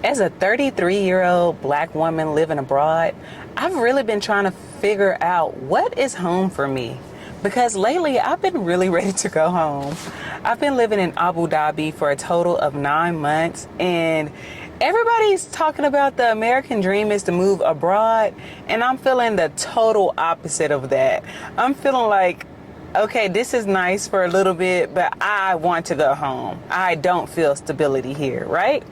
As a 33-year-old black woman living abroad, I've really been trying to figure out what is home for me. Because lately I've been really ready to go home. I've been living in Abu Dhabi for a total of 9 months, and everybody's talking about the American dream is to move abroad, and I'm feeling the total opposite of that. I'm feeling like, okay, this is nice for a little bit, but I want to go home. I don't feel stability here, right?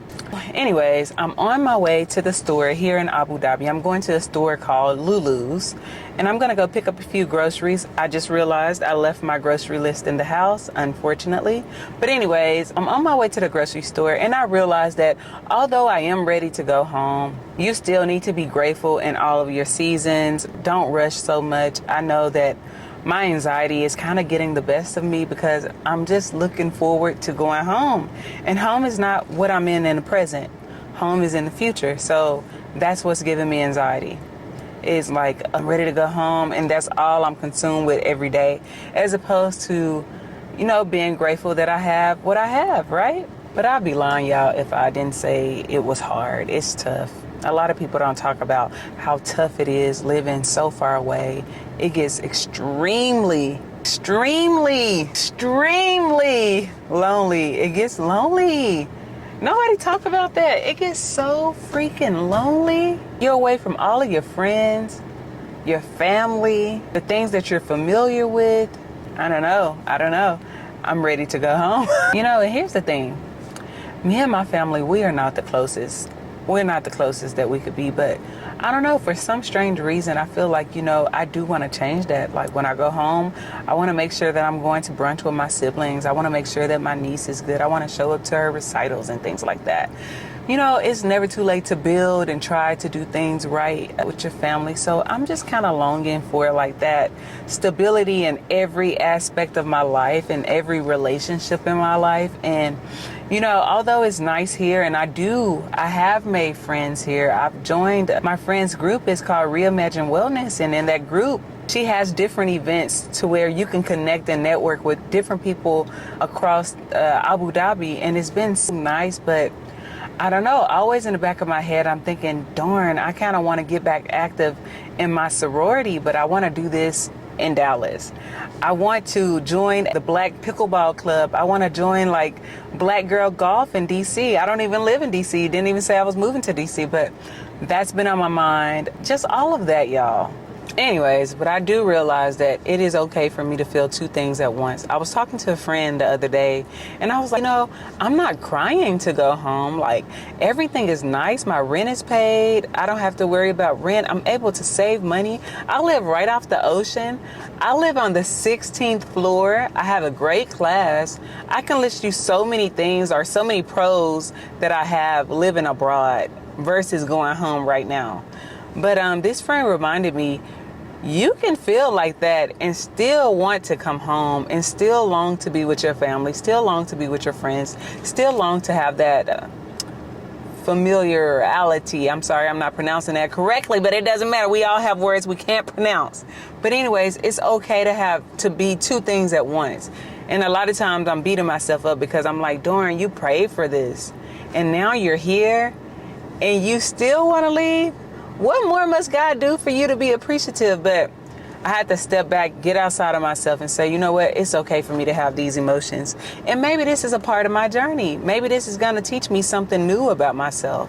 Anyways, I'm on my way to the store here in Abu Dhabi. I'm going to a store called Lulu's, and I'm going to go pick up a few groceries. I just realized I left my grocery list in the house, unfortunately. But anyways, I'm on my way to the grocery store, and I realized that although I am ready to go home, you still need to be grateful in all of your seasons. Don't rush so much. I know that my anxiety is kind of getting the best of me because I'm just looking forward to going home. And home is not what I'm in the present. Home is in the future. So that's what's giving me anxiety. It's like I'm ready to go home, and that's all I'm consumed with every day, as opposed to, being grateful that I have what I have, right? But I'd be lying, y'all, if I didn't say it was hard. It's tough. A lot of people don't talk about how tough it is living so far away. It gets extremely lonely. It gets lonely. Nobody talk about that. It gets so freaking lonely. You're away from all of your friends, your family, the things that you're familiar with. I don't know. I'm ready to go home. And here's the thing. Me and my family, we are not the closest. We're not the closest that we could be, but I don't know, for some strange reason, I feel like, I do want to change that. Like when I go home, I want to make sure that I'm going to brunch with my siblings. I want to make sure that my niece is good. I want to show up to her recitals and things like that. It's never too late to build and try to do things right with your family. So I'm just kind of longing for like that stability in every aspect of my life and every relationship in my life. And although it's nice here, and I have made friends here. I've joined my friends group. It's called Reimagine Wellness. And in that group, she has different events to where you can connect and network with different people across Abu Dhabi. And it's been so nice, but I don't know. Always in the back of my head, I'm thinking, darn, I kind of want to get back active in my sorority, but I want to do this in Dallas. I want to join the Black Pickleball Club. I want to join like Black Girl Golf in DC. I don't even live in DC. Didn't even say I was moving to DC, but that's been on my mind. Just all of that, y'all. Anyways, but I do realize that it is okay for me to feel two things at once. I was talking to a friend the other day, and I was like, I'm not crying to go home. Like, everything is nice. My rent is paid. I don't have to worry about rent. I'm able to save money. I live right off the ocean. I live on the 16th floor. I have a great class. I can list you so many things or so many pros that I have living abroad versus going home right now. But this friend reminded me, you can feel like that and still want to come home and still long to be with your family, still long to be with your friends, still long to have that familiarity. I'm sorry, I'm not pronouncing that correctly, but it doesn't matter. We all have words we can't pronounce. But anyways, it's okay to be two things at once. And a lot of times I'm beating myself up because I'm like, darn, you prayed for this. And now you're here and you still want to leave? What more must God do for you to be appreciative? But I had to step back, get outside of myself and say, you know what? It's okay for me to have these emotions. And maybe this is a part of my journey. Maybe this is going to teach me something new about myself.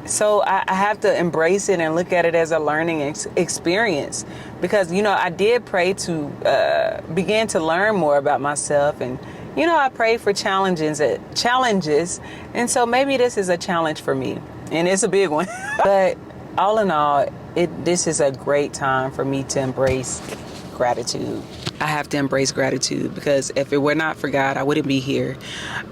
So I have to embrace it and look at it as a learning experience. Because, I did pray to begin to learn more about myself. And, I prayed for challenges. And so maybe this is a challenge for me. And it's a big one. But all in all, this is a great time for me to embrace gratitude. I have to embrace gratitude because if it were not for God, I wouldn't be here.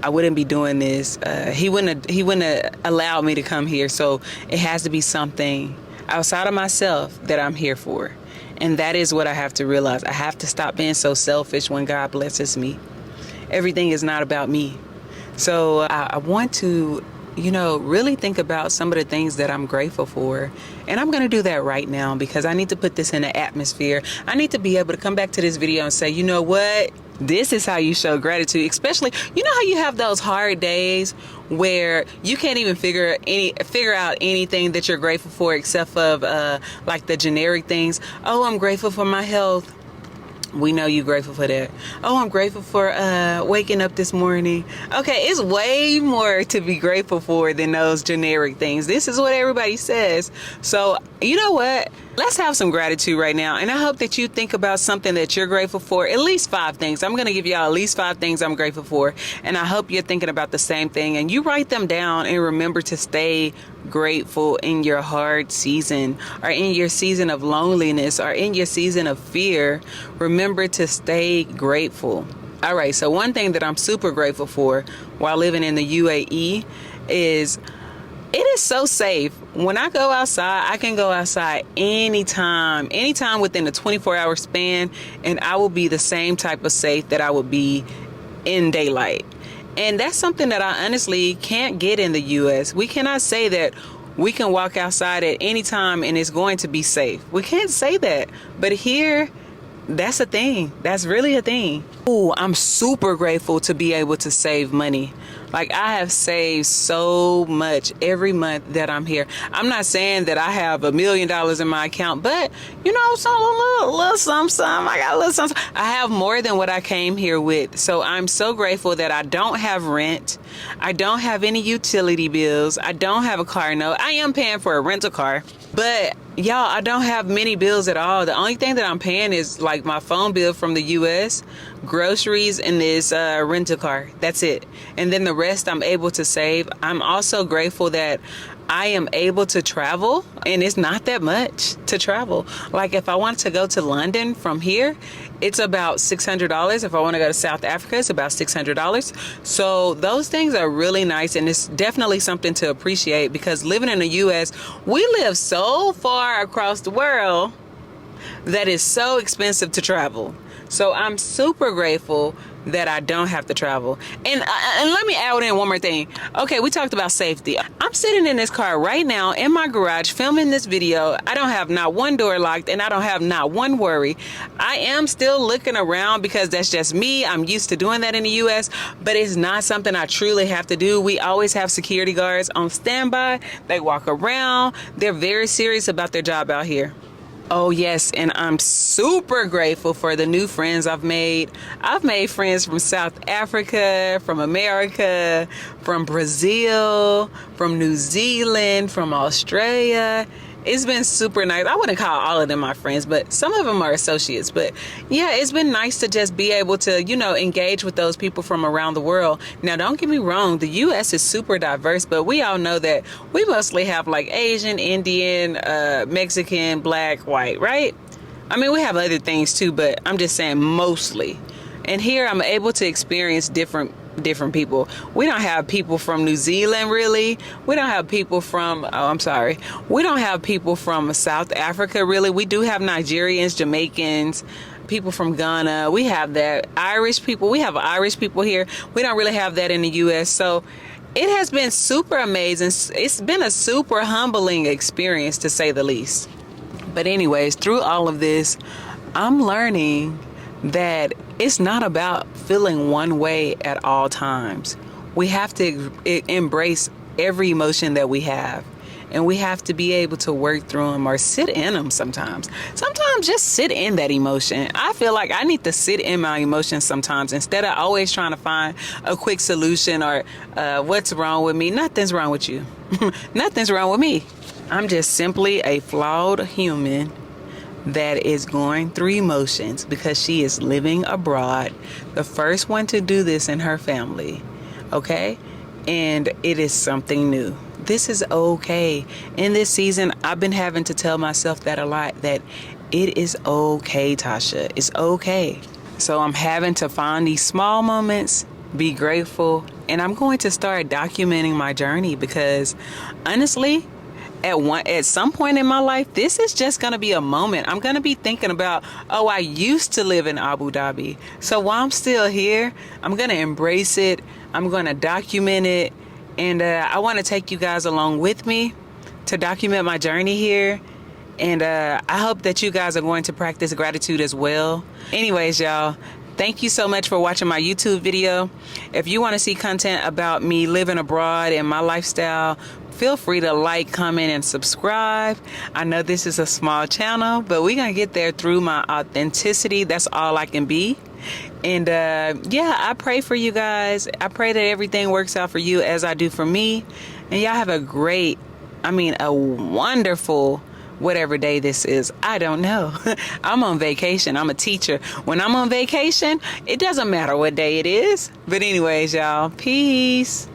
I wouldn't be doing this. He wouldn't have allowed me to come here. So it has to be something outside of myself that I'm here for. And that is what I have to realize. I have to stop being so selfish when God blesses me. Everything is not about me. So I want to really think about some of the things that I'm grateful for. And I'm going to do that right now because I need to put this in the atmosphere. I need to be able to come back to this video and say, you know what? This is how you show gratitude, especially, you know how you have those hard days where you can't even figure out anything that you're grateful for except for like the generic things. Oh, I'm grateful for my health. We know you're grateful for that. Oh, I'm grateful for waking up this morning. Okay, it's way more to be grateful for than those generic things. This is what everybody says. So, you know what? Let's have some gratitude right now. And I hope that you think about something that you're grateful for. At least 5 things. I'm going to give y'all at least 5 things I'm grateful for. And I hope you're thinking about the same thing. And you write them down and remember to stay grateful in your hard season, or in your season of loneliness, or in your season of fear. Remember to stay grateful. All right. So one thing that I'm super grateful for while living in the UAE is it is so safe. When I go outside, I can go outside anytime within a 24-hour span, and I will be the same type of safe that I would be in daylight. And that's something that I honestly can't get in the U.S. We cannot say that we can walk outside at any time and it's going to be safe. We can't say that. But here, that's a thing. That's really a thing. Ooh, I'm super grateful to be able to save money. Like, I have saved so much every month that I'm here. I'm not saying that I have $1 million in my account, but you know, some little something. I got a little something. I have more than what I came here with. So I'm so grateful that I don't have rent. I don't have any utility bills. I don't have a car note. I am paying for a rental car, but y'all, I don't have many bills at all. The only thing that I'm paying is like my phone bill from the U.S., groceries, and this rental car. That's it. And then the rest I'm able to save. I'm also grateful that I am able to travel, and it's not that much to travel. Like, if I want to go to London from here, it's about $600. If I want to go to South Africa, it's about $600. So those things are really nice, and it's definitely something to appreciate, because living in the U.S., we live so far across the world that it's so expensive to travel. So I'm super grateful that I don't have to travel. And let me add in one more thing. Okay, we talked about safety. I'm sitting in this car right now in my garage filming this video. I don't have not one door locked, and I don't have not one worry. I am still looking around because that's just me. I'm used to doing that in the U.S., but it's not something I truly have to do. We always have security guards on standby. They walk around. They're very serious about their job out here. Oh yes, and I'm super grateful for the new friends I've made. I've made friends from South Africa, from America, from Brazil, from New Zealand, from Australia. It's been super nice. I wouldn't call all of them my friends, but some of them are associates. But yeah, it's been nice to just be able to, you know, engage with those people from around the world. Now, don't get me wrong. The U.S. is super diverse, but we all know that we mostly have like Asian, Indian, Mexican, black, white, right? I mean, we have other things too, but I'm just saying mostly. And here I'm able to experience different people. We don't have people from New Zealand, really. We don't have people from, we don't have people from South Africa, really. We do have Nigerians, Jamaicans, people from Ghana. We have that. Irish people. We have Irish people here. We don't really have that in the U.S. So it has been super amazing. It's been a super humbling experience, to say the least. But anyways, through all of this, I'm learning that it's not about feeling one way at all times. We have to embrace every emotion that we have, and we have to be able to work through them or sit in them sometimes. Sometimes just sit in that emotion. I feel like I need to sit in my emotions sometimes instead of always trying to find a quick solution or what's wrong with me. Nothing's wrong with you. Nothing's wrong with me. I'm just simply a flawed human that is going through emotions because she is living abroad, the first one to do this in her family, okay? And it is something new. This is okay. In this season, I've been having to tell myself that a lot, that it is okay, Tasha. It's okay. So I'm having to find these small moments, be grateful, and I'm going to start documenting my journey, because honestly, at some point in my life, this is just going to be a moment. I'm going to be thinking about, oh, I used to live in Abu Dhabi. So while I'm still here, I'm going to embrace it. I'm going to document it. And I want to take you guys along with me to document my journey here. And I hope that you guys are going to practice gratitude as well. Anyways, y'all, Thank you so much for watching my YouTube video. If you want to see content about me living abroad and my lifestyle, feel free to like, comment, and subscribe. I know this is a small channel, but we're going to get there through my authenticity. That's all I can be. And yeah, I pray for you guys. I pray that everything works out for you as I do for me. And y'all have a wonderful, whatever day this is. I don't know. I'm on vacation. I'm a teacher. When I'm on vacation, it doesn't matter what day it is. But anyways, y'all, peace.